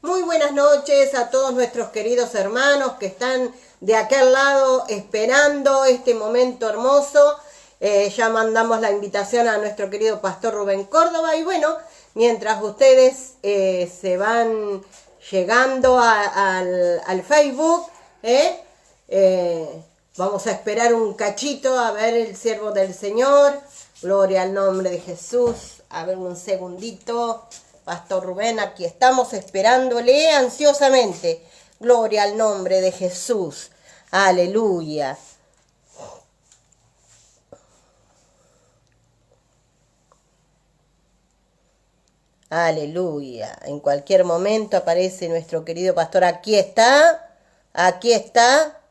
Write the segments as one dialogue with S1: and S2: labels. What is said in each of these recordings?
S1: Muy buenas noches a todos nuestros queridos hermanos que están de aquel lado esperando este momento hermoso. Ya mandamos la invitación a nuestro querido pastor Rubén Córdoba y bueno, mientras ustedes se van llegando al Facebook, vamos a esperar un cachito a ver el siervo del Señor. Gloria al nombre de Jesús. A ver un segundito. Pastor Rubén, aquí estamos esperándole ansiosamente. Gloria al nombre de Jesús. Aleluya. Aleluya. En cualquier momento aparece nuestro querido pastor. Aquí está. Aquí está.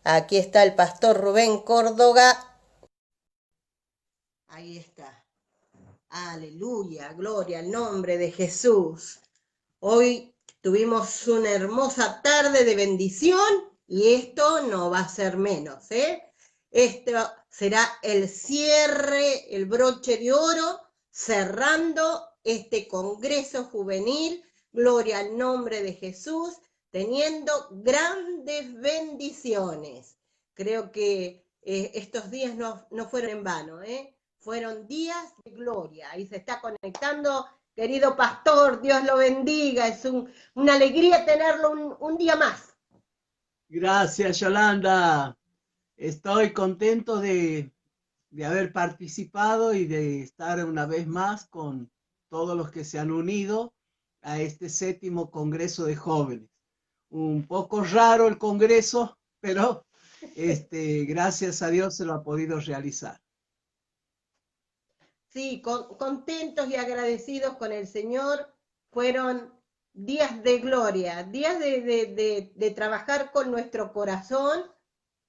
S1: Aquí está el pastor Rubén Córdoba. Ahí está. Aleluya. Gloria al nombre de Jesús. Hoy tuvimos una hermosa tarde de bendición y esto no va a ser menos, ¿eh? Esto será el cierre, el broche de oro, cerrando este Congreso Juvenil, gloria al nombre de Jesús, teniendo grandes bendiciones. Creo que estos días no fueron en vano, ¿eh? Fueron días de gloria. Ahí se está conectando querido pastor, Dios lo bendiga, es una alegría tenerlo un día más.
S2: Gracias, Yolanda. Estoy contento de haber participado y de estar una vez más con todos los que se han unido a este séptimo Congreso de Jóvenes. Un poco raro el Congreso, pero gracias a Dios se lo ha podido realizar.
S1: Sí, contentos y agradecidos con el Señor, fueron días de gloria, días de trabajar con nuestro corazón,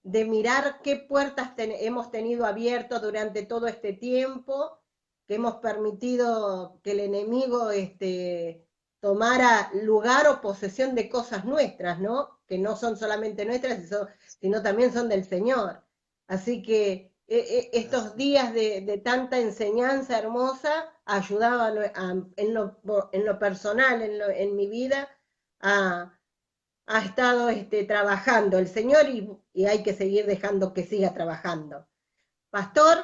S1: de mirar qué puertas hemos tenido abiertas durante todo este tiempo, que hemos permitido que el enemigo tomara lugar o posesión de cosas nuestras, ¿no? Que no son solamente nuestras, sino también son del Señor. Así que estos días de tanta enseñanza hermosa ayudaban en lo personal, en mi vida, a, ha estado trabajando el Señor y hay que seguir dejando que siga trabajando. Pastor,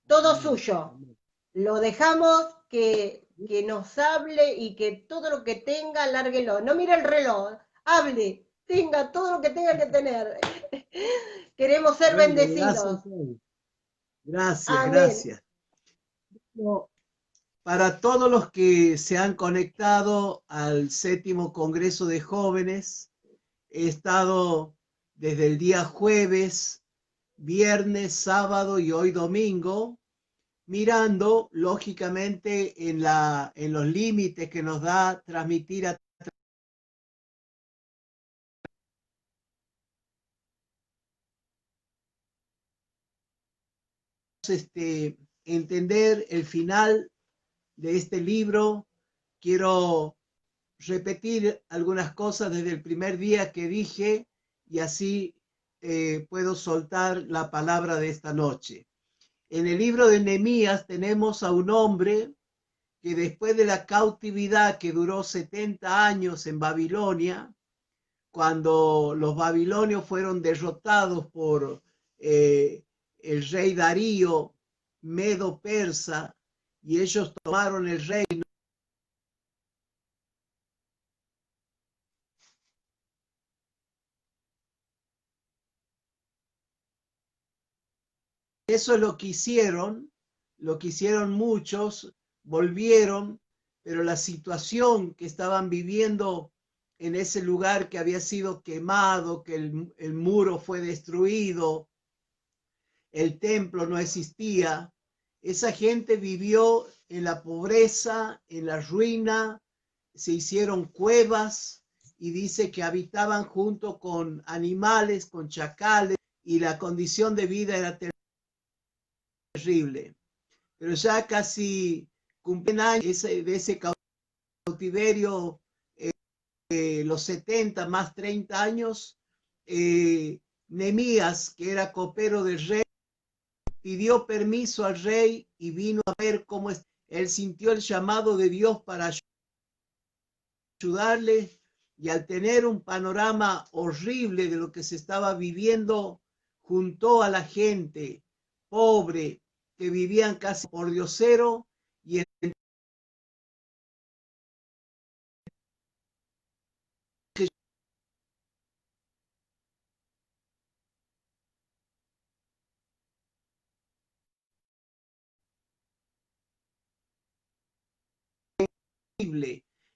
S1: todo
S2: Amén.
S1: suyo.
S2: Amén.
S1: Lo dejamos que nos hable y que todo lo que tenga, lárguelo. No mire el reloj, hable, tenga todo lo que tenga que tener. Queremos ser
S2: Bueno, gracias.
S1: bendecidos.
S2: Gracias,
S1: Amén.
S2: gracias. No, para todos los que se han conectado al séptimo Congreso de Jóvenes, he estado desde el día jueves, viernes, sábado y hoy domingo, mirando lógicamente en los límites que nos da transmitir a entender el final de este libro. Quiero repetir algunas cosas desde el primer día que dije y así puedo soltar la palabra de esta noche. En el libro de Nehemías tenemos a un hombre que después de la cautividad que duró 70 años en Babilonia, cuando los babilonios fueron derrotados por el rey Darío, Medo-Persa, y ellos tomaron el reino. Eso es lo que hicieron muchos, volvieron, pero la situación que estaban viviendo en ese lugar que había sido quemado, que el muro fue destruido, el templo no existía, esa gente vivió en la pobreza, en la ruina, se hicieron cuevas y dice que habitaban junto con animales, con chacales, y la condición de vida era terrible. Pero ya casi cumplen años de ese cautiverio, los 70 más 30 años, Nehemías, que era copero del rey, pidió permiso al rey y vino a ver cómo él sintió el llamado de Dios para ayudar. ayudarle, y al tener un panorama horrible de lo que se estaba viviendo, juntó a la gente pobre que vivían casi por diosero y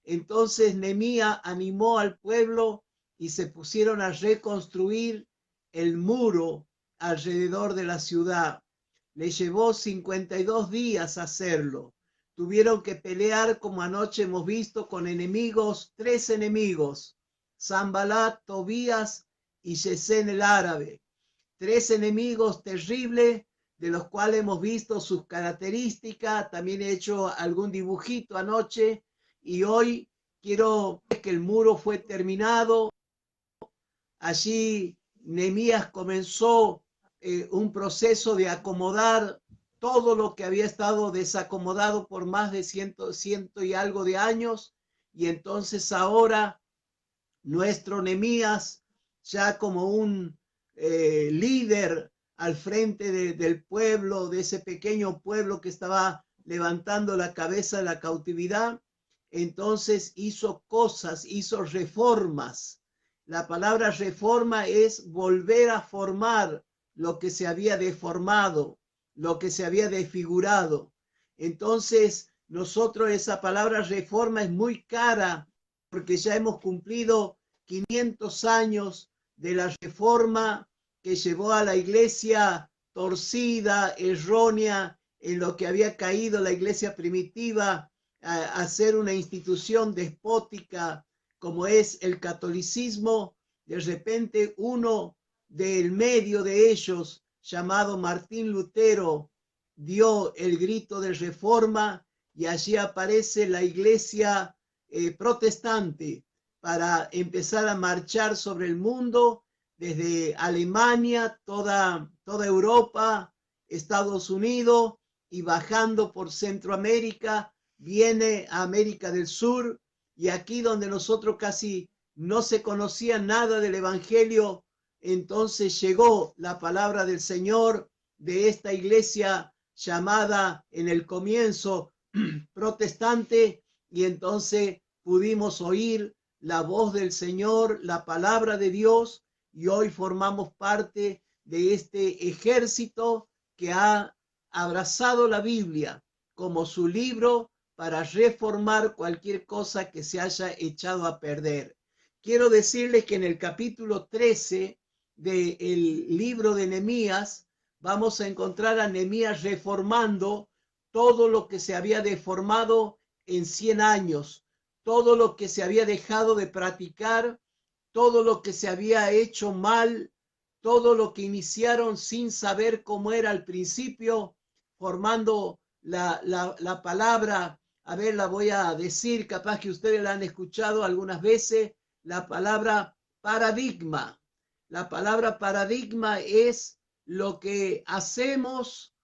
S2: entonces Nehemías animó al pueblo y se pusieron a reconstruir el muro alrededor de la ciudad. Le llevó 52 días hacerlo. Tuvieron que pelear, como anoche hemos visto, con enemigos, 3 enemigos, Sanballat, Tobías y Gesén el árabe. 3 enemigos terribles, de los cuales hemos visto sus características. También he hecho algún dibujito anoche, y hoy quiero ver que el muro fue terminado. Allí Nehemías comenzó un proceso de acomodar todo lo que había estado desacomodado por más de ciento y algo de años, y entonces ahora nuestro Nehemías, ya como un líder al frente del pueblo, de ese pequeño pueblo que estaba levantando la cabeza de la cautividad, entonces hizo cosas, hizo reformas. La palabra reforma es volver a formar lo que se había deformado, lo que se había desfigurado. Entonces, nosotros esa palabra reforma es muy cara, porque ya hemos cumplido 500 años de la reforma que llevó a la iglesia torcida, errónea, en lo que había caído la iglesia primitiva, a ser una institución despótica como es el catolicismo. De repente uno del medio de ellos, llamado Martín Lutero, dio el grito de reforma, y allí aparece la iglesia protestante para empezar a marchar sobre el mundo, desde Alemania, toda Europa, Estados Unidos, y bajando por Centroamérica, viene a América del Sur, y aquí donde nosotros casi no se conocía nada del Evangelio, entonces llegó la palabra del Señor de esta iglesia llamada en el comienzo protestante, y entonces pudimos oír la voz del Señor, la palabra de Dios, y hoy formamos parte de este ejército que ha abrazado la Biblia como su libro para reformar cualquier cosa que se haya echado a perder. Quiero decirles que en el capítulo 13 del libro de Nehemías vamos a encontrar a Nehemías reformando todo lo que se había deformado en 100 años, todo lo que se había dejado de practicar, todo lo que se había hecho mal, todo lo que iniciaron sin saber cómo era al principio, formando la palabra. A ver, la voy a decir, capaz que ustedes la han escuchado algunas veces, la palabra paradigma. La palabra paradigma es lo que hacemos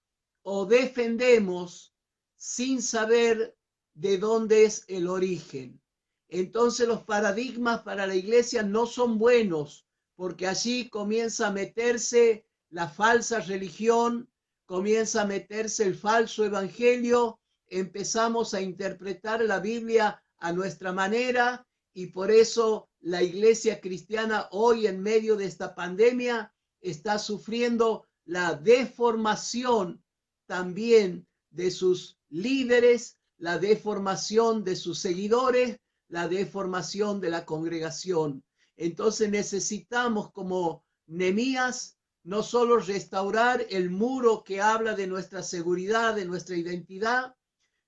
S2: o defendemos sin saber de dónde es el origen. Entonces los paradigmas para la iglesia no son buenos, porque allí comienza a meterse la falsa religión, comienza a meterse el falso evangelio, empezamos a interpretar la Biblia a nuestra manera, y por eso la iglesia cristiana hoy, en medio de esta pandemia, está sufriendo la deformación también de sus líderes, la deformación de sus seguidores, la deformación de la congregación. Entonces necesitamos, como Nehemías, no solo restaurar el muro que habla de nuestra seguridad, de nuestra identidad,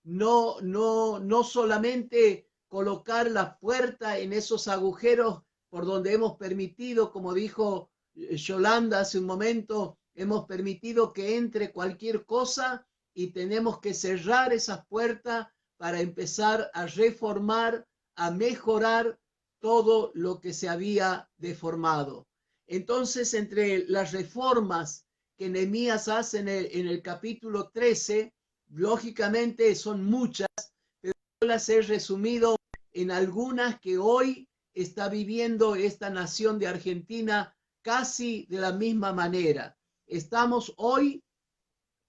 S2: no solamente colocar la puerta en esos agujeros por donde hemos permitido, como dijo Yolanda hace un momento, hemos permitido que entre cualquier cosa, y tenemos que cerrar esas puertas para empezar a reformar, a mejorar todo lo que se había deformado. Entonces, entre las reformas que Nehemías hace en el capítulo 13, lógicamente son muchas, pero yo las he resumido en algunas que hoy está viviendo esta nación de Argentina casi de la misma manera. Estamos hoy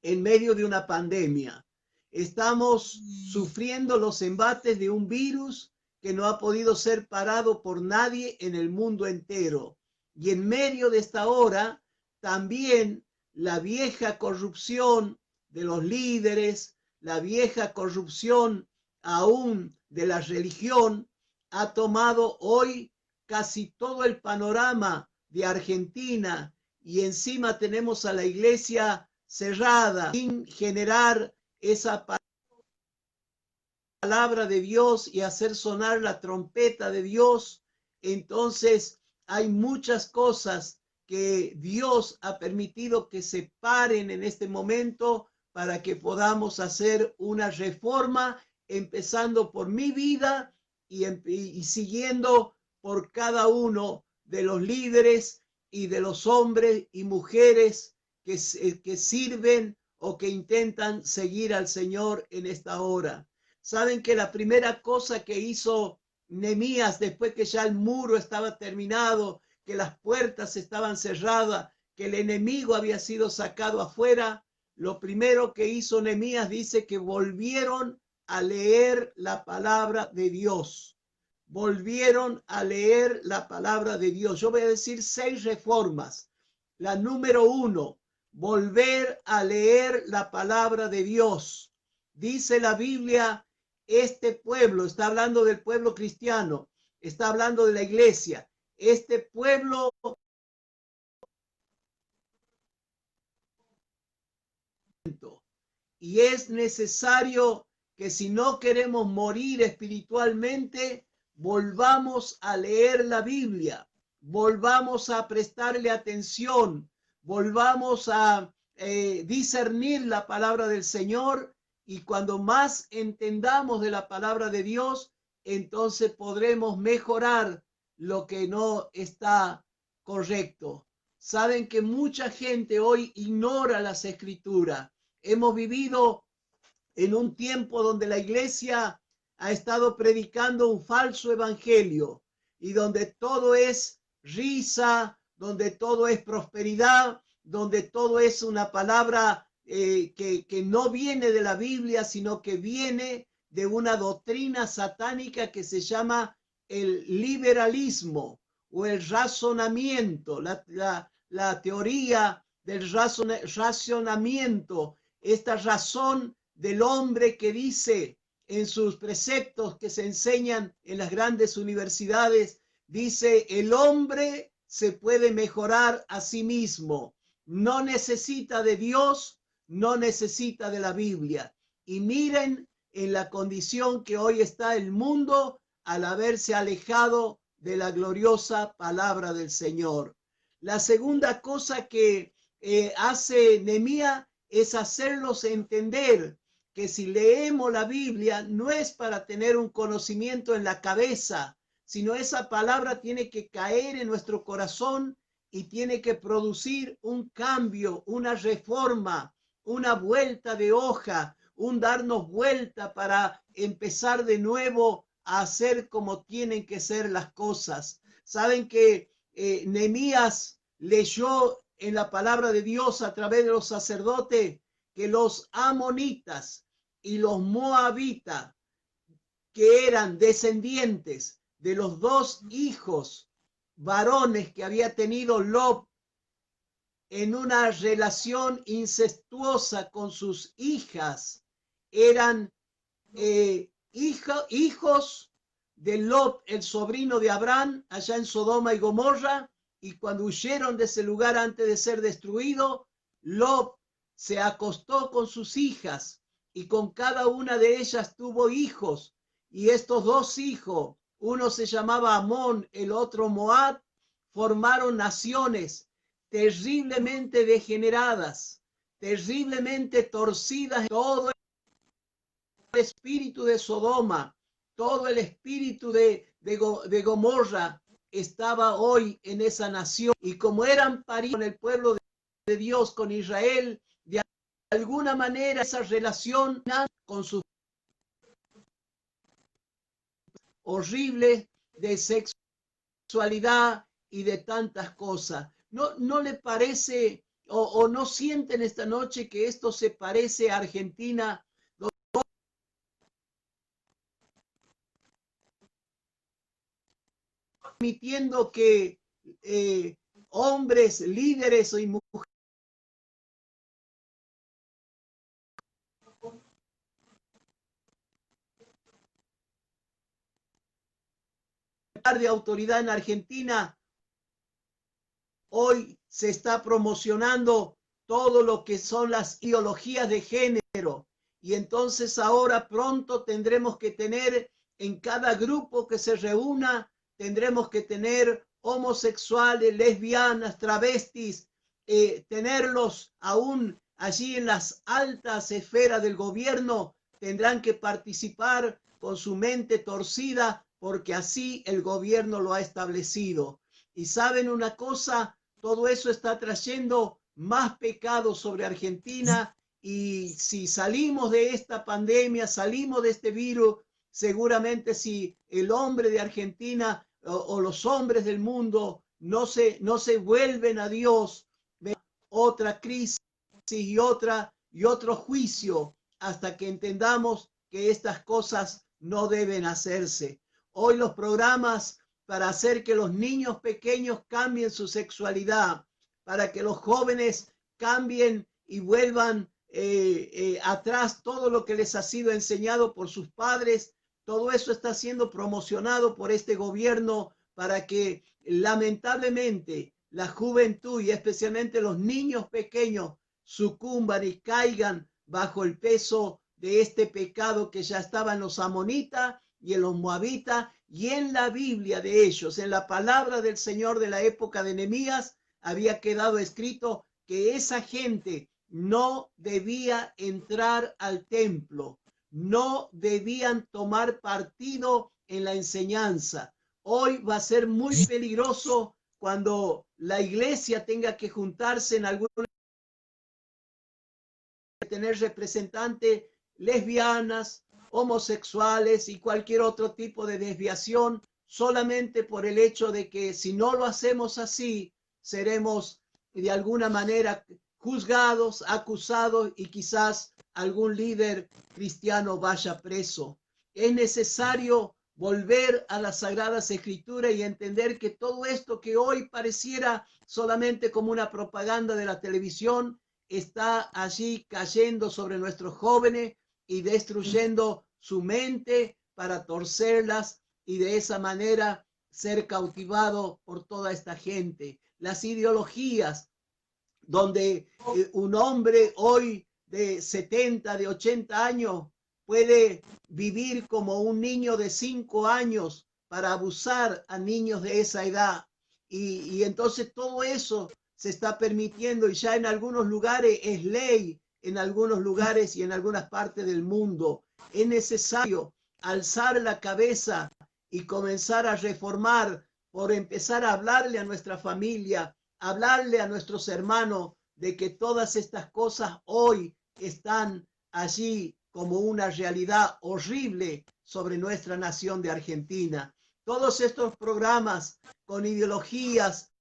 S2: en medio de una pandemia. Estamos sufriendo los embates de un virus que no ha podido ser parado por nadie en el mundo entero. Y en medio de esta hora, también la vieja corrupción de los líderes, la vieja corrupción aún de la religión, ha tomado hoy casi todo el panorama de Argentina, y encima tenemos a la iglesia cerrada, sin generar esa palabra de Dios y hacer sonar la trompeta de Dios. Entonces hay muchas cosas que Dios ha permitido que se paren en este momento para que podamos hacer una reforma, empezando por mi vida y siguiendo por cada uno de los líderes y de los hombres y mujeres que sirven o que intentan seguir al Señor en esta hora. Saben que la primera cosa que hizo Nehemías después que ya el muro estaba terminado, que las puertas estaban cerradas, que el enemigo había sido sacado afuera, lo primero que hizo Nehemías dice que volvieron a leer la palabra de Dios. Volvieron a leer la palabra de Dios. Yo voy a decir 6 reformas. La número 1, volver a leer la palabra de Dios. Dice la Biblia, este pueblo, está hablando del pueblo cristiano, está hablando de la iglesia, este pueblo y es necesario que si no queremos morir espiritualmente, volvamos a leer la Biblia, volvamos a prestarle atención, volvamos a discernir la palabra del Señor, y cuando más entendamos de la palabra de Dios, entonces podremos mejorar lo que no está correcto. Saben que mucha gente hoy ignora las escrituras. Hemos vivido en un tiempo donde la iglesia ha estado predicando un falso evangelio y donde todo es risa, donde todo es prosperidad, donde todo es una palabra que no viene de la Biblia, sino que viene de una doctrina satánica que se llama el liberalismo o el razonamiento, la teoría del razonamiento, esta razón del hombre que dice en sus preceptos que se enseñan en las grandes universidades, dice, el hombre se puede mejorar a sí mismo, no necesita de Dios, no necesita de la Biblia. Y miren en la condición que hoy está el mundo al haberse alejado de la gloriosa palabra del Señor. La segunda cosa que hace Nehemías es hacerlos entender que si leemos la Biblia no es para tener un conocimiento en la cabeza, sino esa palabra tiene que caer en nuestro corazón y tiene que producir un cambio, una reforma, una vuelta de hoja, un darnos vuelta para empezar de nuevo a hacer como tienen que ser las cosas. Saben que Nehemías leyó en la palabra de Dios a través de los sacerdotes que los amonitas y los moabitas, que eran descendientes de los 2 hijos varones que había tenido Lot en una relación incestuosa con sus hijas, eran hijos de Lot, el sobrino de Abraham, allá en Sodoma y Gomorra, y cuando huyeron de ese lugar antes de ser destruido, Lot se acostó con sus hijas y con cada una de ellas tuvo hijos, y estos 2 hijos, uno se llamaba Amón, el otro Moab, formaron naciones terriblemente degeneradas, terriblemente torcidas. Todo el espíritu de Sodoma, todo el espíritu de Gomorra estaba hoy en esa nación, y como eran parientes con el pueblo de Dios, con Israel, de alguna manera esa relación con sus horribles de sexualidad y de tantas cosas. ¿No le parece o no sienten esta noche que esto se parece a Argentina, permitiendo que hombres, líderes y mujeres de autoridad en Argentina, hoy se está promocionando todo lo que son las ideologías de género? Y entonces ahora pronto tendremos que tener en cada grupo que se reúna, tendremos que tener homosexuales, lesbianas, travestis, tenerlos aún allí en las altas esferas del gobierno, tendrán que participar con su mente torcida porque así el gobierno lo ha establecido. Y saben una cosa, todo eso está trayendo más pecados sobre Argentina, y si salimos de esta pandemia, salimos de este virus, seguramente si el hombre de Argentina o los hombres del mundo no se vuelven a Dios, otra crisis y otro juicio hasta que entendamos que estas cosas no deben hacerse. Hoy los programas para hacer que los niños pequeños cambien su sexualidad, para que los jóvenes cambien y vuelvan atrás todo lo que les ha sido enseñado por sus padres, todo eso está siendo promocionado por este gobierno para que lamentablemente la juventud y especialmente los niños pequeños sucumban y caigan bajo el peso de este pecado que ya estaba en los amonitas y en los moabitas y en la Biblia de ellos, en la palabra del Señor de la época de Nehemías, había quedado escrito que esa gente no debía entrar al templo, no debían tomar partido en la enseñanza. Hoy va a ser muy peligroso cuando la iglesia tenga que juntarse en algún tener representantes lesbianas, homosexuales y cualquier otro tipo de desviación, solamente por el hecho de que si no lo hacemos así, seremos de alguna manera juzgados, acusados y quizás algún líder cristiano vaya preso. Es necesario volver a las Sagradas Escrituras y entender que todo esto que hoy pareciera solamente como una propaganda de la televisión, está allí cayendo sobre nuestros jóvenes y destruyendo su mente para torcerlas y de esa manera ser cautivado por toda esta gente. Las ideologías donde un hombre hoy de 70, de 80 años puede vivir como un niño de 5 años para abusar a niños de esa edad. Y entonces todo eso se está permitiendo y ya en algunos lugares es ley, en algunos lugares y en algunas partes del mundo. Es necesario alzar la cabeza y comenzar a reformar por empezar a hablarle a nuestra familia, hablarle a nuestros hermanos de que todas estas cosas hoy están allí como una realidad horrible sobre nuestra nación de Argentina. Todos estos programas con ideologías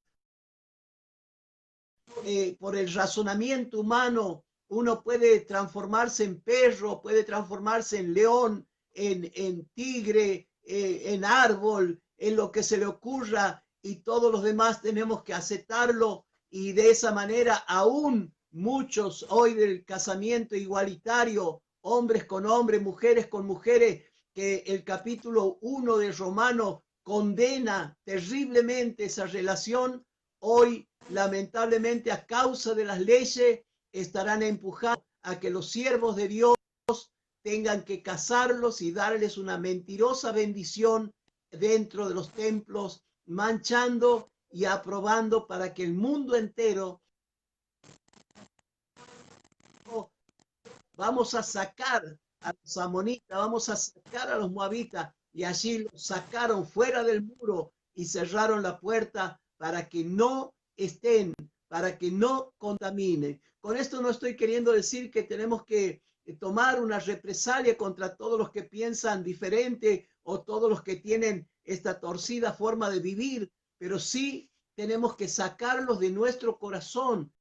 S2: por el razonamiento humano, uno puede transformarse en perro, puede transformarse en león, en tigre, en árbol, en lo que se le ocurra, y todos los demás tenemos que aceptarlo, y de esa manera aún muchos hoy del casamiento igualitario, hombres con hombres, mujeres con mujeres, que el capítulo 1 de Romano condena terriblemente esa relación, hoy lamentablemente a causa de las leyes estarán empujando a que los siervos de Dios tengan que casarlos y darles una mentirosa bendición dentro de los templos, manchando y aprobando para que el mundo entero vamos a sacar a los amonitas, vamos a sacar a los moabitas, y allí los sacaron fuera del muro y cerraron la puerta para que no estén, para que no contaminen. Con esto no estoy queriendo decir que tenemos que tomar una represalia contra todos los que piensan diferente o todos los que tienen esta torcida forma de vivir, pero sí tenemos que sacarlos de nuestro corazón.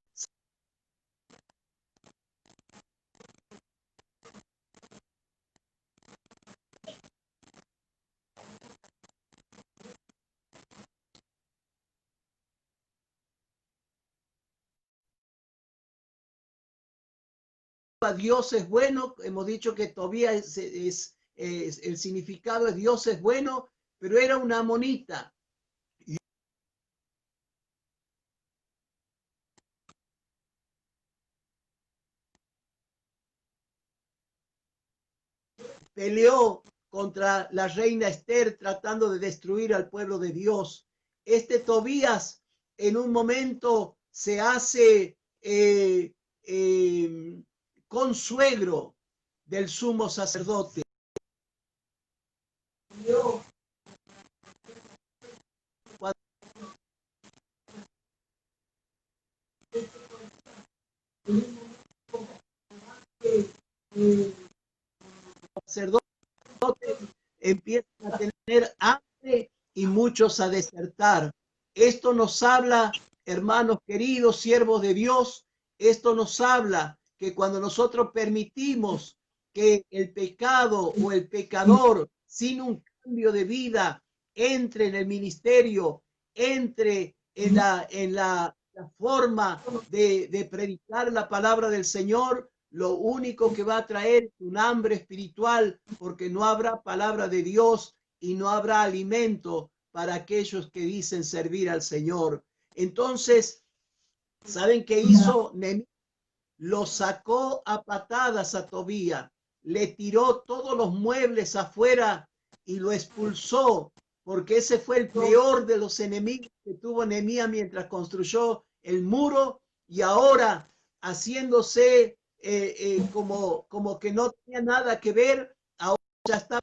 S2: Dios es bueno, hemos dicho que Tobías el significado es Dios es bueno, pero era una amonita. Peleó contra la reina Esther tratando de destruir al pueblo de Dios. Este Tobías en un momento se hace consuegro del sumo sacerdote. Sacerdotes empiezan a tener hambre y muchos a desertar. Esto nos habla, hermanos queridos, siervos de Dios, esto nos habla que cuando nosotros permitimos que el pecado o el pecador sin un cambio de vida entre en el ministerio, entre en la forma de predicar la palabra del Señor, lo único que va a traer es un hambre espiritual, porque no habrá palabra de Dios y no habrá alimento para aquellos que dicen servir al Señor. Entonces, ¿saben qué hizo Nehemías? Lo sacó a patadas a Tobías, le tiró todos los muebles afuera y lo expulsó, porque ese fue el peor de los enemigos que tuvo Nehemías mientras construyó el muro, y ahora haciéndose como que no tenía nada que ver, ahora ya está.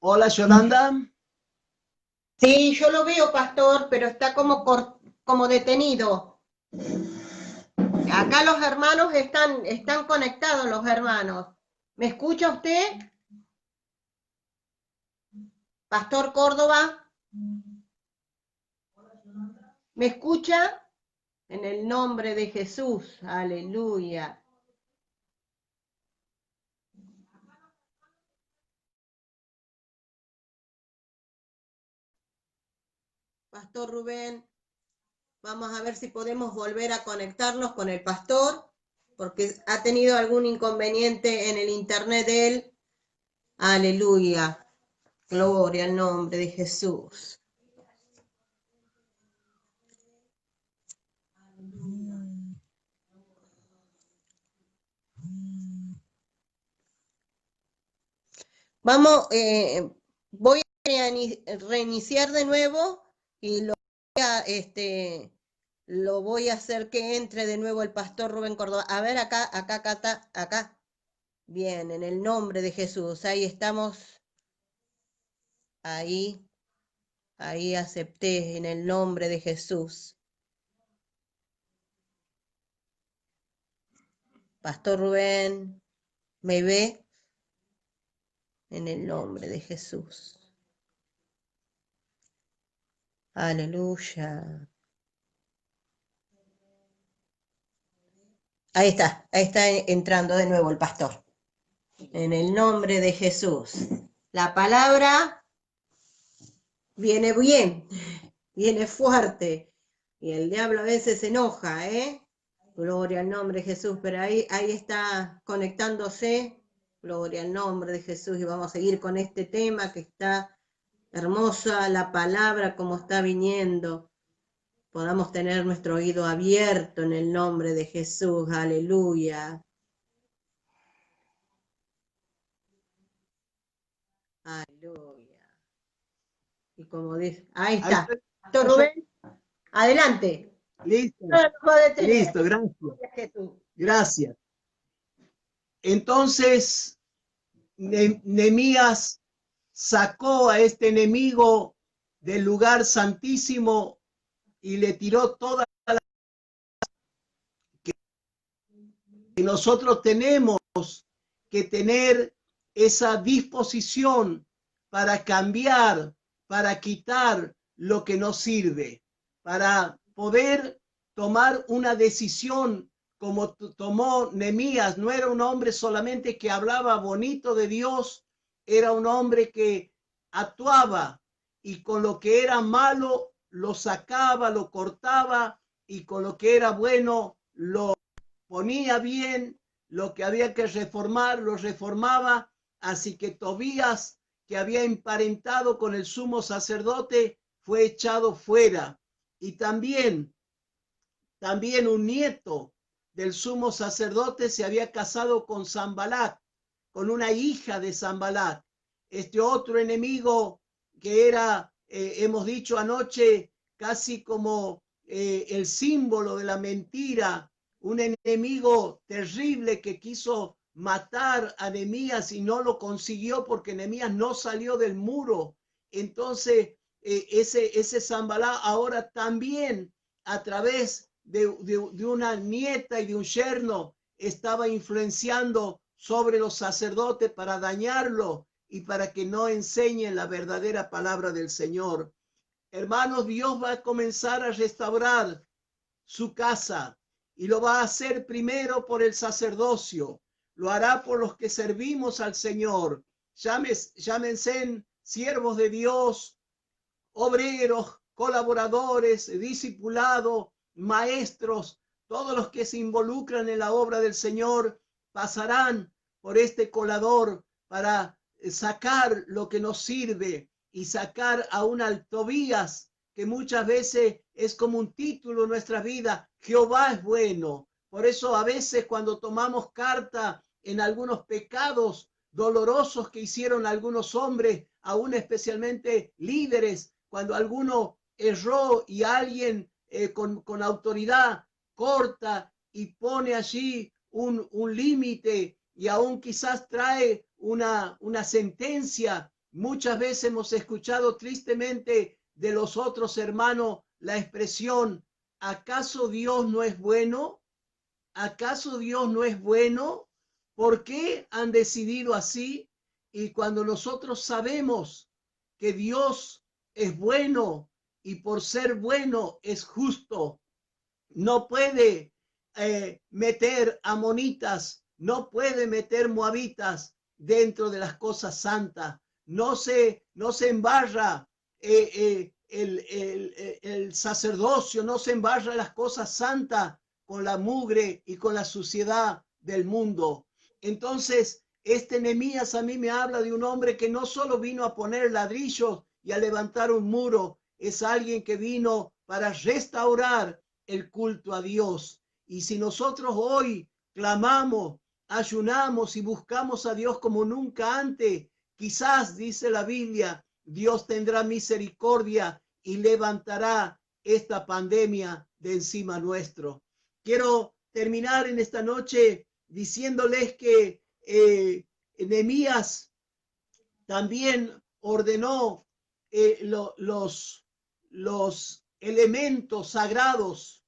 S2: Hola, Yolanda.
S1: Sí, yo lo veo, pastor, pero está como detenido. Acá los hermanos están conectados, los hermanos. ¿Me escucha usted? Pastor Córdoba. ¿Me escucha? En el nombre de Jesús. Aleluya. Pastor Rubén, vamos a ver si podemos volver a conectarnos con el pastor, porque ha tenido algún inconveniente en el internet de él. Aleluya. Gloria al nombre de Jesús. Vamos, voy a reiniciar de nuevo y lo voy a hacer que entre de nuevo el pastor Rubén Córdoba. A ver, acá. Bien, en el nombre de Jesús. Ahí estamos. Ahí acepté en el nombre de Jesús. Pastor Rubén, ¿me ve? En el nombre de Jesús. Aleluya. Ahí está entrando de nuevo el pastor. En el nombre de Jesús. La palabra viene bien, viene fuerte. Y el diablo a veces se enoja, ¿eh? Gloria al nombre de Jesús. Pero ahí está conectándose. Gloria al nombre de Jesús y vamos a seguir con este tema que está hermosa, la palabra como está viniendo. Podamos tener nuestro oído abierto en el nombre de Jesús. Aleluya. Aleluya. Y como dice, ahí
S2: Ahí
S1: está.
S2: estoy.
S1: Pastor Rubén, adelante.
S2: Listo,
S1: No nos va a detener.
S2: listo, gracias.
S1: Gloria a Jesús.
S2: Gracias. Entonces, Nehemías sacó a este enemigo del lugar santísimo y le tiró toda la que nosotros tenemos que tener esa disposición para cambiar, para quitar lo que no sirve, para poder tomar una decisión como tomó Nehemías. No era un hombre solamente que hablaba bonito de Dios, era un hombre que actuaba y con lo que era malo lo sacaba, lo cortaba y con lo que era bueno lo ponía bien, lo que había que reformar, lo reformaba. Así que Tobías, que había emparentado con el sumo sacerdote, fue echado fuera. Y también un nieto del sumo sacerdote se había casado con Sanbalat, con una hija de Sanbalat. Este otro enemigo que era, hemos dicho anoche, casi como el símbolo de la mentira, un enemigo terrible que quiso matar a Nehemías y no lo consiguió porque Nehemías no salió del muro. Entonces, ese Sanbalat ahora también a través de una nieta y de un yerno estaba influenciando sobre los sacerdotes para dañarlo y para que no enseñen la verdadera palabra del Señor. Hermanos, Dios va a comenzar a restaurar su casa y lo va a hacer primero por el sacerdocio, lo hará por los que servimos al Señor. Llámense siervos de Dios, obreros, colaboradores, discipulados, maestros, todos los que se involucran en la obra del Señor pasarán por este colador para sacar lo que nos sirve y sacar a un Tobías que muchas veces es como un título en nuestra vida. Jehová es bueno. Por eso a veces cuando tomamos carta en algunos pecados dolorosos que hicieron algunos hombres, aún especialmente líderes, cuando alguno erró y alguien con autoridad corta y pone allí un límite y aún quizás trae una sentencia. Muchas veces hemos escuchado tristemente de los otros hermanos la expresión, ¿acaso Dios no es bueno? ¿Acaso Dios no es bueno? ¿Por qué han decidido así? Y cuando nosotros sabemos que Dios es bueno y por ser bueno es justo, no puede meter amonitas, no puede meter moabitas dentro de las cosas santas, no se embarra el sacerdocio, no se embarra las cosas santas con la mugre y con la suciedad del mundo. Entonces, este Nehemías a mí me habla de un hombre que no solo vino a poner ladrillos y a levantar un muro, es alguien que vino para restaurar el culto a Dios. Y si nosotros hoy clamamos, ayunamos y buscamos a Dios como nunca antes, quizás, dice la Biblia, Dios tendrá misericordia y levantará esta pandemia de encima nuestro. Quiero terminar en esta noche diciéndoles que Nehemías también ordenó los elementos sagrados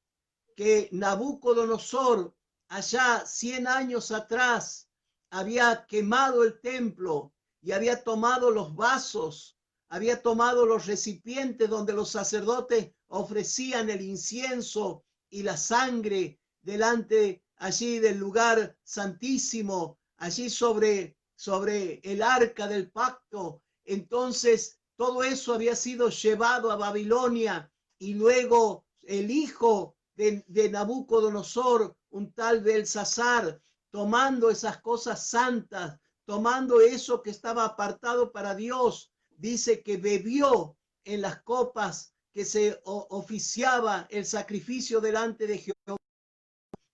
S2: que Nabucodonosor allá 100 años atrás había quemado el templo y había tomado los vasos, había tomado los recipientes donde los sacerdotes ofrecían el incienso y la sangre delante allí del lugar santísimo, allí sobre el arca del pacto. Entonces todo eso había sido llevado a Babilonia y luego el hijo de Nabucodonosor, un tal Belsasar, tomando esas cosas santas, tomando eso que estaba apartado para Dios, dice que bebió en las copas que se oficiaba el sacrificio delante de Jehová.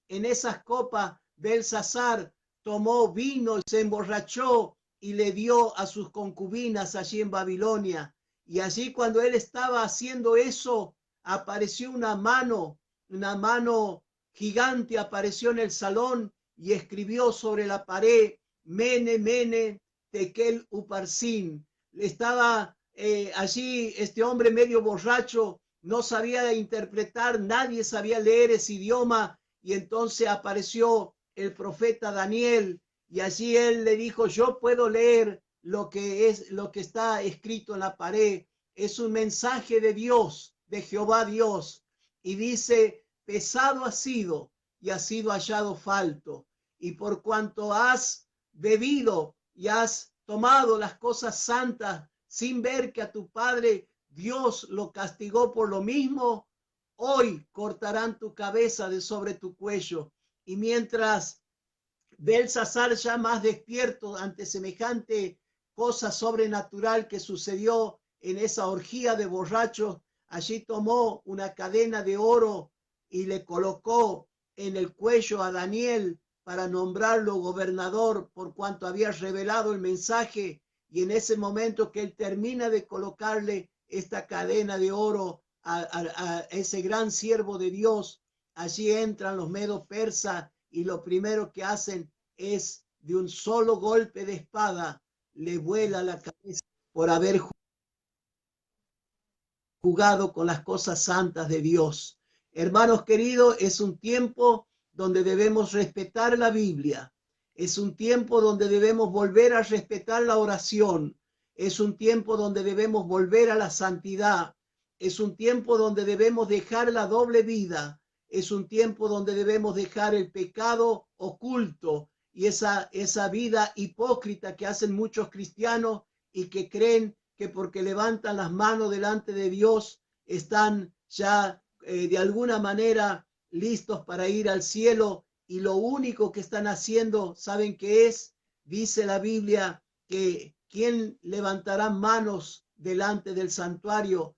S2: En esas copas, Belsasar tomó vino y se emborrachó y le dio a sus concubinas allí en Babilonia. Y allí cuando él estaba haciendo eso, apareció una mano gigante apareció en el salón y escribió sobre la pared, Mene, Mene, Tekel Uparsin. Estaba allí este hombre medio borracho, no sabía interpretar, nadie sabía leer ese idioma, y entonces apareció el profeta Daniel y allí él le dijo, yo puedo leer lo que está escrito en la pared. Es un mensaje de Dios, de Jehová Dios. Y dice, pesado ha sido y ha sido hallado falto. Y por cuanto has bebido y has tomado las cosas santas sin ver que a tu padre Dios lo castigó por lo mismo, hoy cortarán tu cabeza de sobre tu cuello. Y mientras Belsasar, ya más despierto ante semejante cosa sobrenatural que sucedió en esa orgía de borrachos, allí tomó una cadena de oro y le colocó en el cuello a Daniel para nombrarlo gobernador por cuanto había revelado el mensaje. Y en ese momento que él termina de colocarle esta cadena de oro a ese gran siervo de Dios, allí entran los medos persas y lo primero que hacen es de un solo golpe de espada le vuela la cabeza por haber jugado con las cosas santas de Dios. Hermanos queridos, es un tiempo donde debemos respetar la Biblia. Es un tiempo donde debemos volver a respetar la oración. Es un tiempo donde debemos volver a la santidad. Es un tiempo donde debemos dejar la doble vida. Es un tiempo donde debemos dejar el pecado oculto y esa vida hipócrita que hacen muchos cristianos y que creen que porque levantan las manos delante de Dios están ya de alguna manera listos para ir al cielo, y lo único que están haciendo, ¿saben qué es? Dice la Biblia que ¿quién levantará manos delante del santuario?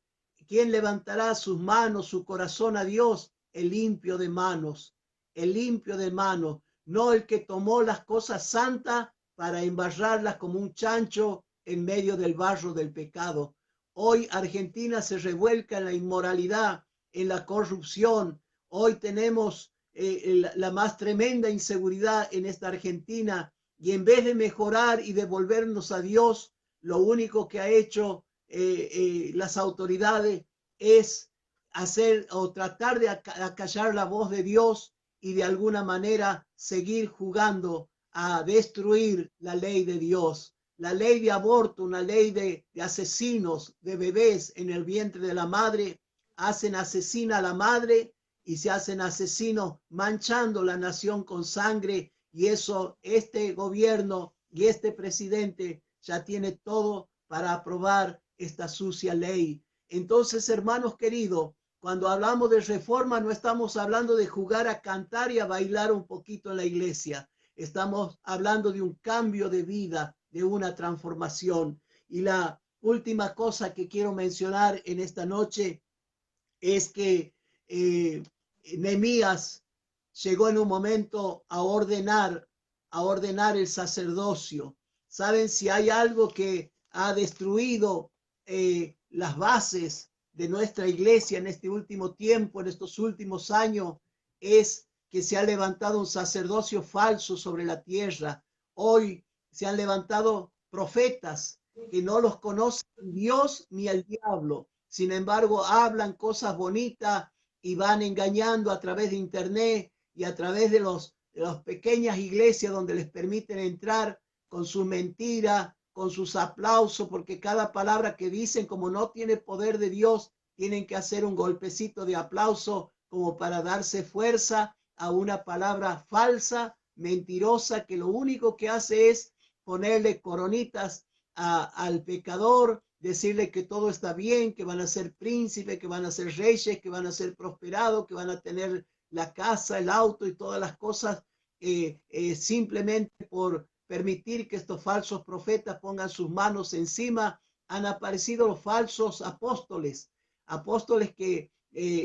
S2: ¿Quién levantará sus manos, su corazón a Dios? El limpio de manos, el limpio de manos, no el que tomó las cosas santas para embarrarlas como un chancho en medio del barro del pecado. Hoy Argentina se revuelca en la inmoralidad, en la corrupción. Hoy tenemos la más tremenda inseguridad en esta Argentina, y en vez de mejorar y devolvernos a Dios, lo único que ha hecho las autoridades es hacer o tratar de acallar la voz de Dios y de alguna manera seguir jugando a destruir la ley de Dios. La ley de aborto, una ley de asesinos de bebés en el vientre de la madre, hacen asesina a la madre y se hacen asesinos manchando la nación con sangre, y eso este gobierno y este presidente ya tiene todo para aprobar esta sucia ley. Entonces, hermanos queridos, cuando hablamos de reforma no estamos hablando de jugar a cantar y a bailar un poquito en la iglesia. Estamos hablando de un cambio de vida, de una transformación. Y la última cosa que quiero mencionar en esta noche es que Nehemías llegó en un momento a ordenar el sacerdocio. ¿Saben? Si hay algo que ha destruido las bases de nuestra iglesia en este último tiempo, en estos últimos años, es que se ha levantado un sacerdocio falso sobre la tierra. Hoy se han levantado profetas que no los conocen Dios ni el diablo. Sin embargo, hablan cosas bonitas y van engañando a través de internet y a través de las pequeñas iglesias donde les permiten entrar con su mentira, con sus aplausos, porque cada palabra que dicen, como no tiene poder de Dios, tienen que hacer un golpecito de aplauso como para darse fuerza a una palabra falsa, mentirosa, que lo único que hace es ponerle coronitas al pecador, decirle que todo está bien, que van a ser príncipes, que van a ser reyes, que van a ser prosperados, que van a tener la casa, el auto y todas las cosas simplemente por permitir que estos falsos profetas pongan sus manos encima, han aparecido los falsos apóstoles, apóstoles que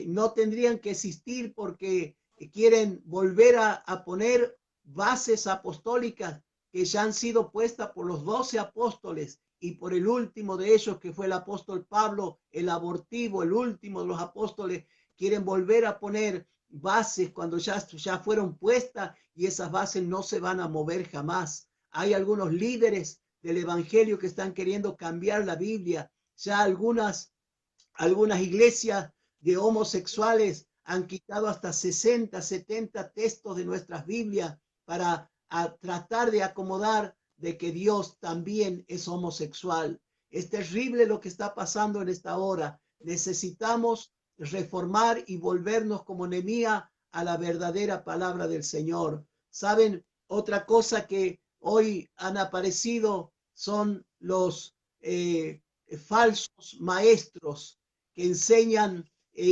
S2: no tendrían que existir porque quieren volver a poner bases apostólicas que ya han sido puestas por los 12 apóstoles y por el último de ellos, que fue el apóstol Pablo, el abortivo, el último de los apóstoles. Quieren volver a poner bases cuando ya fueron puestas, y esas bases no se van a mover jamás. Hay algunos líderes del evangelio que están queriendo cambiar la Biblia. Ya algunas iglesias de homosexuales han quitado hasta 60, 70 textos de nuestras Biblias para tratar de acomodar de que Dios también es homosexual. Es terrible lo que está pasando en esta hora. Necesitamos reformar y volvernos como Nehemías a la verdadera palabra del Señor. ¿Saben? Otra cosa que hoy han aparecido son los falsos maestros que enseñan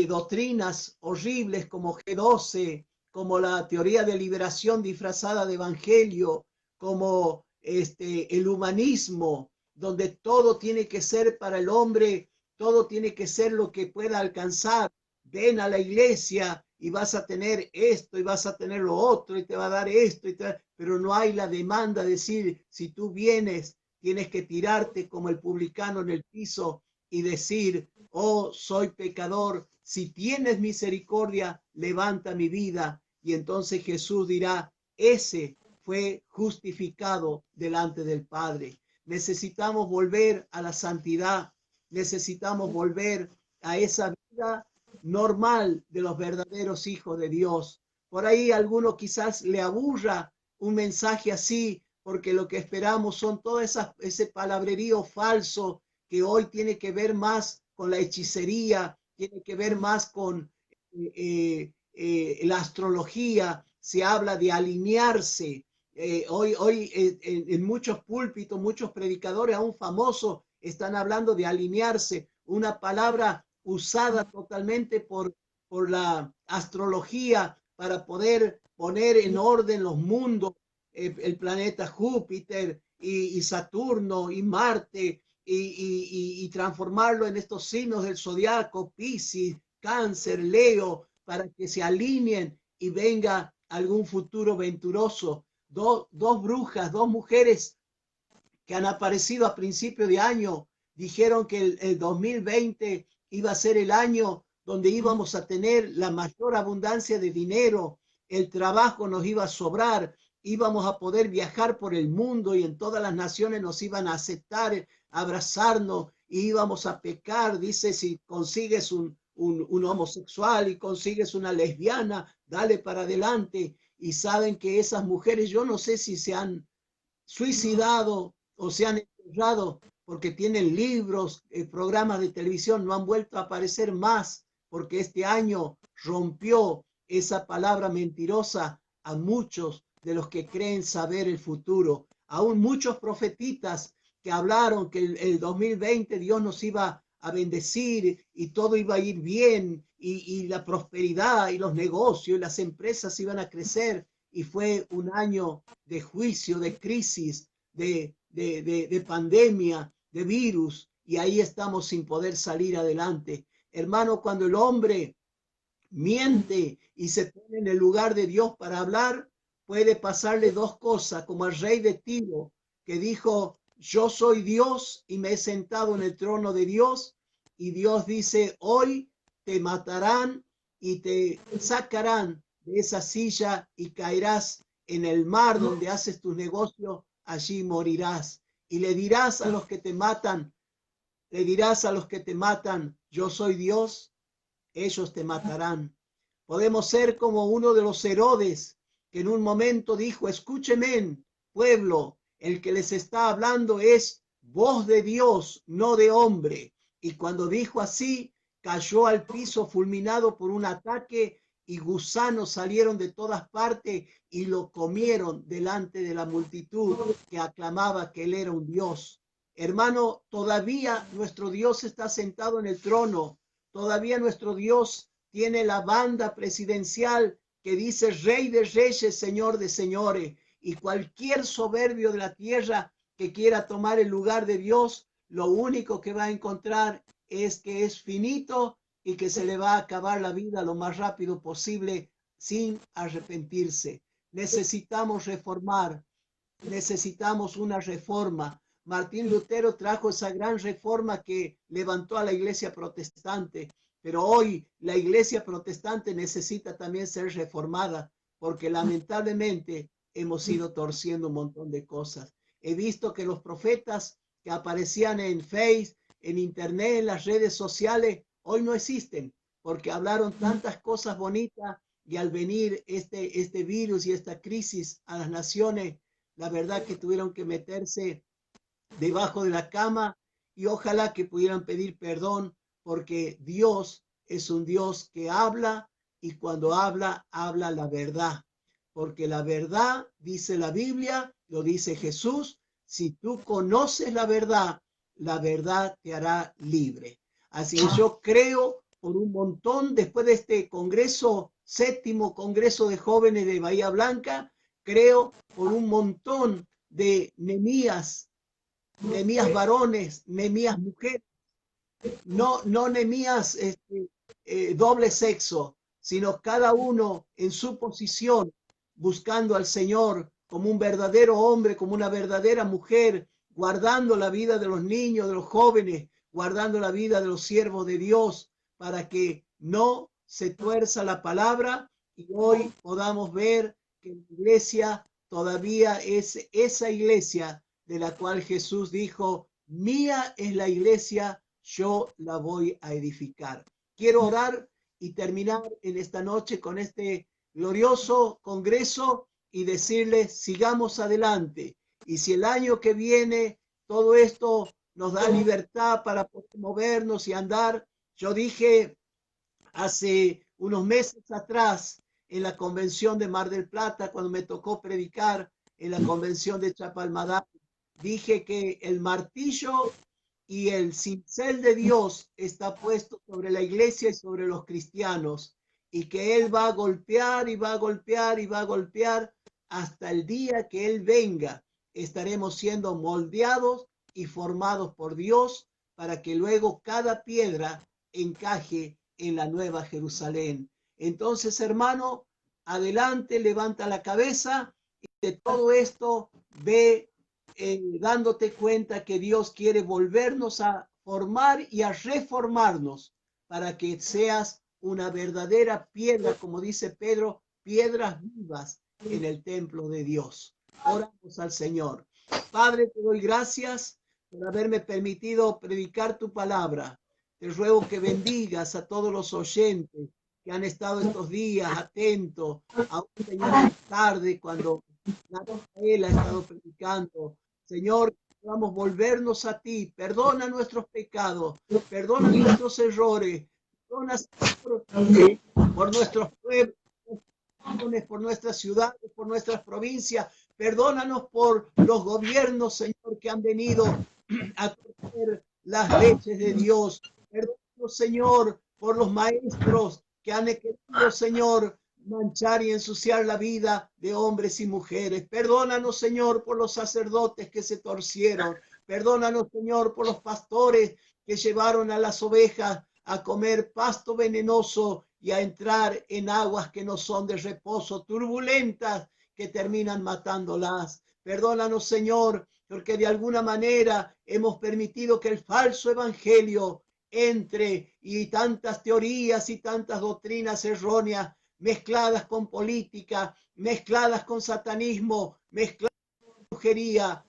S2: doctrinas horribles como G12, como la teoría de liberación disfrazada de evangelio, como el humanismo, donde todo tiene que ser para el hombre, todo tiene que ser lo que pueda alcanzar. Ven a la iglesia y vas a tener esto y vas a tener lo otro y te va a dar esto, pero no hay la demanda de decir, si tú vienes, tienes que tirarte como el publicano en el piso y decir, oh, soy pecador, si tienes misericordia, levanta mi vida. Y entonces Jesús dirá, ese fue justificado delante del Padre. Necesitamos volver a la santidad, necesitamos volver a esa vida normal de los verdaderos hijos de Dios. Por ahí a alguno quizás le aburra un mensaje así, porque lo que esperamos son todo ese palabrerío falso que hoy tiene que ver más con la hechicería, tiene que ver más con la astrología. Se habla de alinearse. Hoy en muchos púlpitos, muchos predicadores aún famosos están hablando de alinearse, una palabra usada totalmente por la astrología para poder poner en orden los mundos, el planeta Júpiter y Saturno y Marte, y transformarlo en estos signos del zodiaco, Piscis, Cáncer, Leo, para que se alineen y venga algún futuro venturoso. Dos brujas, dos mujeres que han aparecido a principio de año, dijeron que el 2020 iba a ser el año donde íbamos a tener la mayor abundancia de dinero, el trabajo nos iba a sobrar, íbamos a poder viajar por el mundo y en todas las naciones nos iban a aceptar, abrazarnos, y íbamos a pecar. Dice, si consigues un homosexual y consigues una lesbiana, dale para adelante. Y saben que esas mujeres, yo no sé si se han suicidado o se han enterrado porque tienen libros, programas de televisión, no han vuelto a aparecer más, porque este año rompió esa palabra mentirosa a muchos de los que creen saber el futuro. Aún muchos profetitas que hablaron que el 2020 Dios nos iba a bendecir y todo iba a ir bien, y la prosperidad y los negocios y las empresas iban a crecer, y fue un año de juicio, de crisis, de pandemia, de virus, y ahí estamos sin poder salir adelante. Hermano, cuando el hombre miente y se pone en el lugar de Dios para hablar, puede pasarle dos cosas, como al rey de Tiro, que dijo, yo soy Dios y me he sentado en el trono de Dios, y Dios dice, hoy te matarán y te sacarán de esa silla y caerás en el mar donde haces tus negocios, allí morirás. Y le dirás a los que te matan, yo soy Dios, ellos te matarán. Podemos ser como uno de los Herodes, que en un momento dijo, escúcheme, pueblo, el que les está hablando es voz de Dios, no de hombre. Y cuando dijo así, cayó al piso fulminado por un ataque, y gusanos salieron de todas partes y lo comieron delante de la multitud que aclamaba que él era un Dios. Hermano, todavía nuestro Dios está sentado en el trono, todavía nuestro Dios tiene la banda presidencial que dice Rey de Reyes, Señor de Señores, y cualquier soberbio de la tierra que quiera tomar el lugar de Dios, lo único que va a encontrar es que es finito y que se le va a acabar la vida lo más rápido posible sin arrepentirse. Necesitamos reformar, necesitamos una reforma. Martín Lutero trajo esa gran reforma que levantó a la iglesia protestante, pero hoy la iglesia protestante necesita también ser reformada, porque lamentablemente hemos ido torciendo un montón de cosas. He visto que los profetas que aparecían en Facebook, en Internet, en las redes sociales, hoy no existen, porque hablaron tantas cosas bonitas y al venir este virus y esta crisis a las naciones, la verdad que tuvieron que meterse debajo de la cama y ojalá que pudieran pedir perdón porque Dios es un Dios que habla y cuando habla, habla la verdad. Porque la verdad, dice la Biblia, lo dice Jesús, si tú conoces la verdad te hará libre. Así que yo creo por un montón, después de este congreso, séptimo congreso de jóvenes de Bahía Blanca, creo por un montón de Nehemías varones, Nehemías mujeres, no Nehemías doble sexo, sino cada uno en su posición, buscando al Señor como un verdadero hombre, como una verdadera mujer, guardando la vida de los niños, de los jóvenes, guardando la vida de los siervos de Dios, para que no se tuerza la palabra y hoy podamos ver que la iglesia todavía es esa iglesia de la cual Jesús dijo, mía es la iglesia, yo la voy a edificar. Quiero orar y terminar en esta noche con este glorioso congreso y decirles, sigamos adelante. Y si el año que viene todo esto nos da libertad para poder movernos y andar, yo dije hace unos meses atrás en la convención de Mar del Plata, cuando me tocó predicar en la convención de Chapalmadal, dije que el martillo y el cincel de Dios está puesto sobre la iglesia y sobre los cristianos y que Él va a golpear y va a golpear y va a golpear hasta el día que Él venga. Estaremos siendo moldeados y formados por Dios para que luego cada piedra encaje en la nueva Jerusalén. Entonces, hermano, adelante, levanta la cabeza y de todo esto ve dándote cuenta que Dios quiere volvernos a formar y a reformarnos para que seas una verdadera piedra, como dice Pedro, piedras vivas en el templo de Dios. Oramos al Señor. Padre, te doy gracias por haberme permitido predicar tu palabra. Te ruego que bendigas a todos los oyentes que han estado estos días atentos, aún Señor tarde cuando Natanael ha estado predicando. Señor, vamos a volvernos a ti. Perdona nuestros pecados, perdona nuestros errores, perdona por nuestros pueblos, por nuestras ciudades, por nuestras provincias. Perdónanos por los gobiernos, Señor, que han venido a torcer las leyes de Dios. Perdónanos, Señor, por los maestros que han querido, Señor, manchar y ensuciar la vida de hombres y mujeres. Perdónanos, Señor, por los sacerdotes que se torcieron. Perdónanos, Señor, por los pastores que llevaron a las ovejas a comer pasto venenoso y a entrar en aguas que no son de reposo, turbulentas, que terminan matándolas. Perdónanos, Señor, porque de alguna manera hemos permitido que el falso evangelio entre y tantas teorías y tantas doctrinas erróneas mezcladas con política, mezcladas con satanismo, mezcladas con brujería,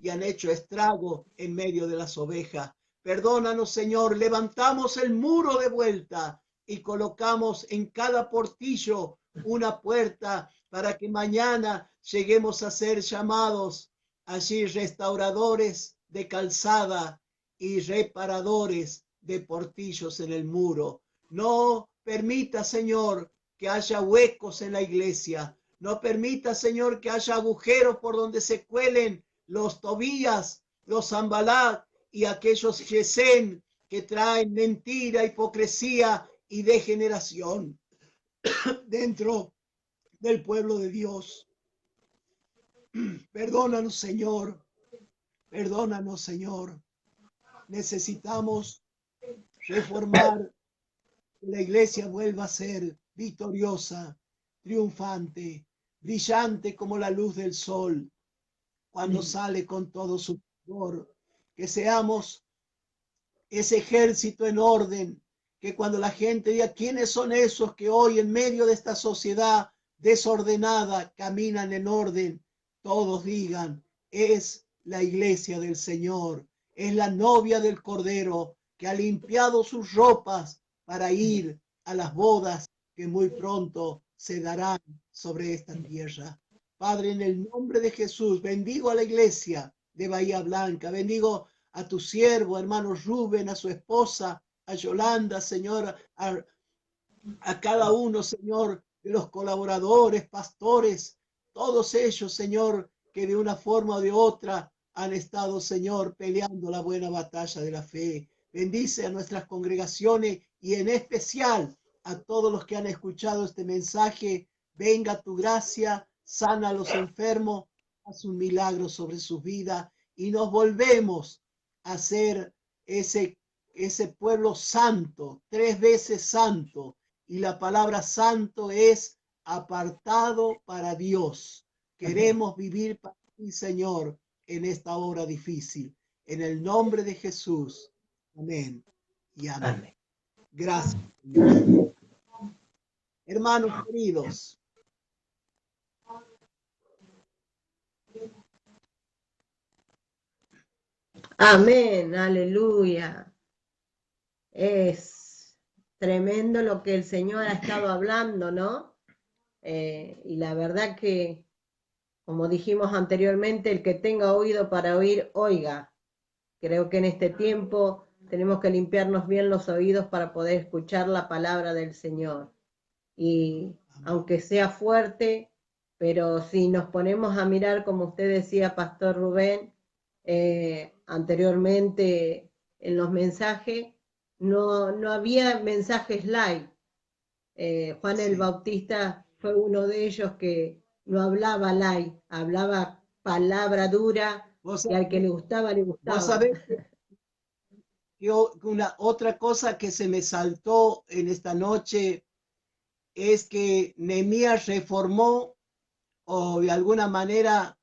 S2: y han hecho estrago en medio de las ovejas. Perdónanos, Señor, levantamos el muro de vuelta y colocamos en cada portillo una puerta para que mañana lleguemos a ser llamados allí restauradores de calzada y reparadores de portillos en el muro. No permita, Señor, que haya huecos en la iglesia. No permita, Señor, que haya agujeros por donde se cuelen los Tobías, los Zambalat y aquellos Gesén que traen mentira, hipocresía y degeneración dentro del pueblo de Dios. Perdónanos, Señor. Perdónanos, Señor. Necesitamos reformar, que la iglesia vuelva a ser victoriosa, triunfante, brillante como la luz del sol, cuando sale con todo su vigor. Que seamos ese ejército en orden, que cuando la gente diga quiénes son esos que hoy en medio de esta sociedad desordenada caminan en orden, todos digan, es la iglesia del Señor, es la novia del Cordero que ha limpiado sus ropas para ir a las bodas que muy pronto se darán sobre esta tierra. Padre, en el nombre de Jesús, bendigo a la iglesia de Bahía Blanca, bendigo a tu siervo, hermano Rubén, a su esposa, a Yolanda, Señor, a cada uno, Señor, de los colaboradores, pastores, todos ellos, Señor, que de una forma o de otra han estado, Señor, peleando la buena batalla de la fe. Bendice a nuestras congregaciones y en especial a todos los que han escuchado este mensaje. Venga tu gracia, sana a los enfermos, haz un milagro sobre sus vidas y nos volvemos a ser ese pueblo santo, 3 veces santo. Y la palabra santo es apartado para Dios. Queremos vivir para ti, Señor, en esta hora difícil. En el nombre de Jesús. Amén y amén.
S1: Amén.
S2: Gracias, Señor. Hermanos queridos,
S1: Amén, aleluya. Es tremendo lo que el Señor ha estado hablando, ¿no? Y la verdad que, como dijimos anteriormente, el que tenga oído para oír, oiga. Creo que en este tiempo tenemos que limpiarnos bien los oídos para poder escuchar la palabra del Señor. Y aunque sea fuerte, pero si nos ponemos a mirar, como usted decía, Pastor Rubén, anteriormente en los mensajes, no había mensajes live. Juan el Bautista fue uno de ellos que no hablaba live, hablaba palabra dura y al que le gustaba, le gustaba.
S2: Vos sabés que una otra cosa que se me saltó en esta noche es que Nehemías reformó o de alguna manera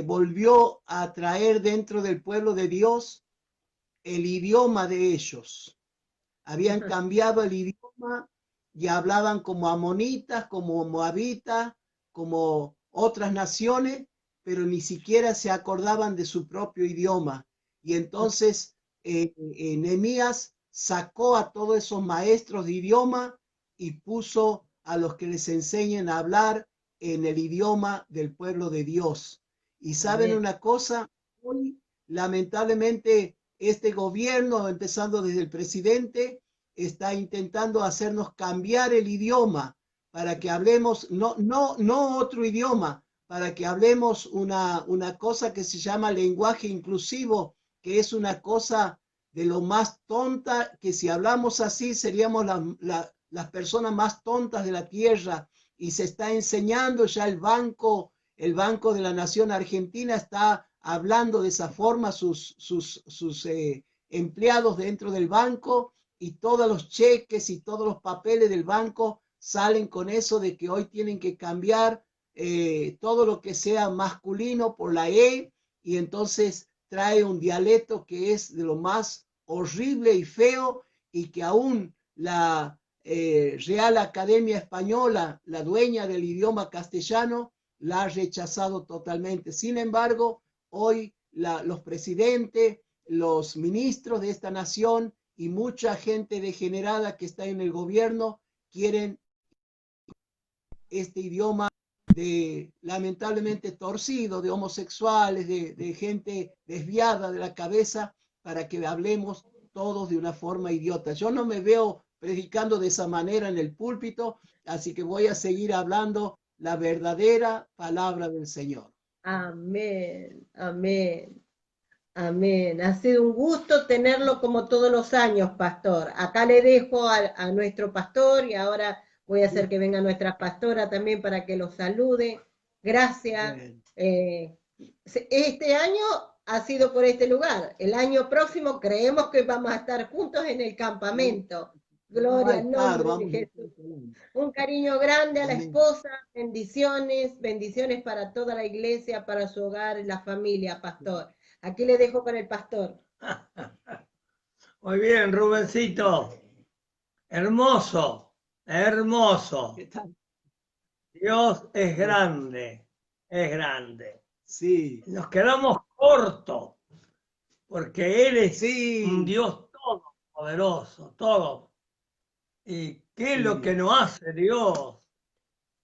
S2: volvió a traer dentro del pueblo de Dios el idioma de ellos. Habían cambiado el idioma y hablaban como amonitas, como moabitas, como otras naciones, pero ni siquiera se acordaban de su propio idioma. Y entonces Nehemías sacó a todos esos maestros de idioma y puso a los que les enseñen a hablar en el idioma del pueblo de Dios. Y saben una cosa, hoy lamentablemente este gobierno, empezando desde el presidente, está intentando hacernos cambiar el idioma para que hablemos, no otro idioma, para que hablemos una cosa que se llama lenguaje inclusivo, que es una cosa de lo más tonta, que si hablamos así seríamos las personas más tontas de la tierra. Y se está enseñando ya el Banco de la Nación Argentina está hablando de esa forma sus empleados dentro del banco, y todos los cheques y todos los papeles del banco salen con eso de que hoy tienen que cambiar todo lo que sea masculino por la E, y entonces trae un dialecto que es de lo más horrible y feo, y que aún la Real Academia Española, la dueña del idioma castellano, la ha rechazado totalmente. Sin embargo, hoy los presidentes, los ministros de esta nación y mucha gente degenerada que está en el gobierno quieren este idioma lamentablemente torcido, de homosexuales, de gente desviada de la cabeza, para que hablemos todos de una forma idiota. Yo no me veo predicando de esa manera en el púlpito, así que voy a seguir hablando la verdadera palabra del Señor.
S1: Amén, amén, amén. Ha sido un gusto tenerlo como todos los años, pastor. Acá le dejo a nuestro pastor y ahora Voy a hacer que venga nuestra pastora también para que los salude. Gracias.
S2: Bueno.
S1: Este año ha sido por este lugar. El año próximo creemos que vamos a estar juntos en el campamento. Gloria al nombre de Jesús. Un cariño grande a la esposa, bendiciones, bendiciones para toda la iglesia, para su hogar y la familia, pastor. Aquí le dejo con el pastor.
S3: Muy bien, Rubencito. Hermoso, hermoso.
S2: ¿Qué tal?
S3: Dios es grande, es grande.
S2: Sí.
S3: Nos quedamos cortos, porque Él es
S2: Sí.
S3: un Dios todopoderoso, todo. ¿Y qué es lo que nos hace Dios?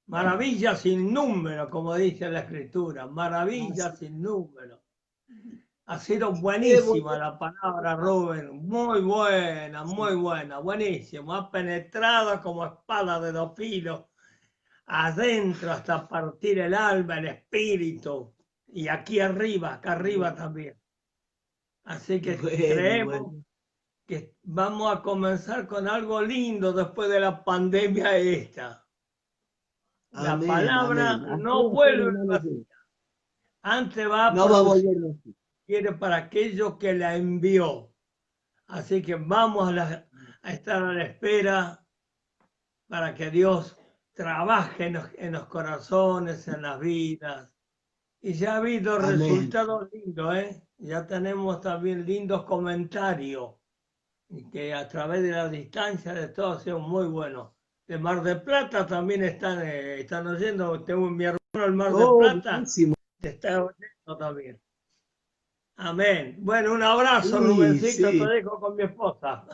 S3: Maravillas sin número, como dice la Escritura, maravillas sin número. Ha sido buenísima la palabra, Rubén, muy buena, buenísima. Ha penetrado como espada de dos filos, adentro hasta partir el alma, el espíritu, y aquí arriba, acá arriba también. Así que creemos que vamos a comenzar con algo lindo después de la pandemia esta. La
S2: Amén,
S3: palabra
S2: amén.
S3: no vuelve vacía. Antes va
S2: no va a volver vacía.
S3: Quiere para aquellos que la envió. Así que vamos a estar a la espera para que Dios trabaje en los corazones, en las vidas. Y ya ha habido
S2: Amén.
S3: resultados lindos, ¿eh? Ya tenemos también lindos comentarios. Y que a través de la distancia de todo ha sido muy bueno. De Mar del Plata también están oyendo. Tengo mi hermano el Mar del Plata.
S2: Buenísimo.
S3: Te está oyendo también. Amén. Bueno, un abrazo,
S2: Sí,
S3: Rubencito,
S2: sí.
S3: te dejo con mi esposa.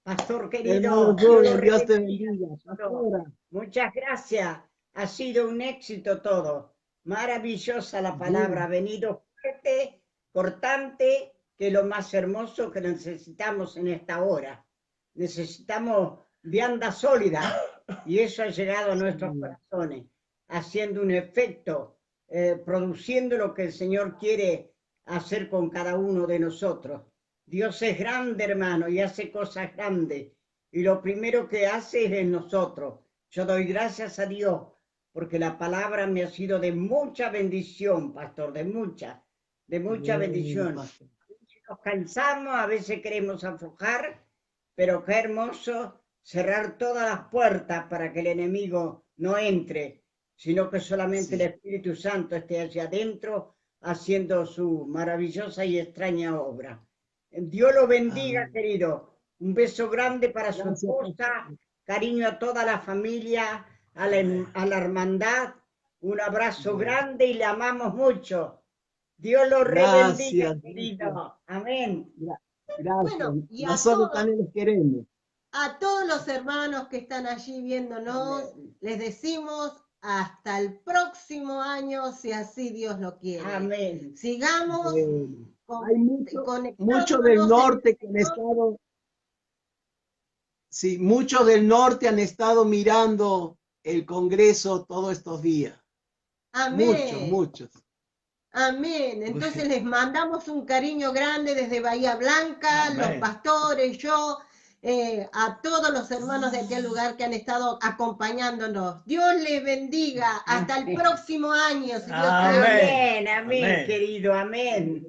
S4: Pastor
S2: Hermano
S4: querido,
S2: Rubén, Dios te bendiga. Pastora.
S4: muchas gracias. Ha sido un éxito todo. Maravillosa la palabra. Ha venido fuerte, cortante, que es lo más hermoso que necesitamos en esta hora. Necesitamos vianda sólida y eso ha llegado a nuestros corazones, haciendo un efecto, produciendo lo que el Señor quiere hacer con cada uno de nosotros. Dios es grande, hermano, y hace cosas grandes. Y lo primero que hace es en nosotros. Yo doy gracias a Dios porque la palabra me ha sido de mucha bendición, pastor, de mucha bendición.
S2: Pastor.
S4: Si nos cansamos, a veces queremos aflojar, pero qué hermoso cerrar todas las puertas para que el enemigo no entre, sino que solamente el Espíritu Santo esté allá adentro haciendo su maravillosa y extraña obra. Dios lo bendiga, querido. Un beso grande para su esposa, cariño a toda la familia, a la hermandad, un abrazo grande y le amamos mucho. Dios lo bendiga, querido. Amén.
S2: Gracias.
S1: Bueno, y
S2: nosotros también los queremos.
S1: A todos los hermanos que están allí viéndonos, les decimos hasta el próximo año, si así Dios lo quiere.
S4: Amén.
S1: Sigamos
S2: Hay muchos del norte que han estado, sí, muchos del norte han estado mirando el Congreso todos estos días.
S1: Amén.
S2: Muchos.
S1: Amén. Entonces les mandamos un cariño grande desde Bahía Blanca,
S3: Amén.
S1: los pastores, yo, a todos los hermanos de aquel lugar que han estado acompañándonos. Dios les bendiga. Hasta el próximo año, si Dios quiere.
S4: Amén, amén, querido, amén.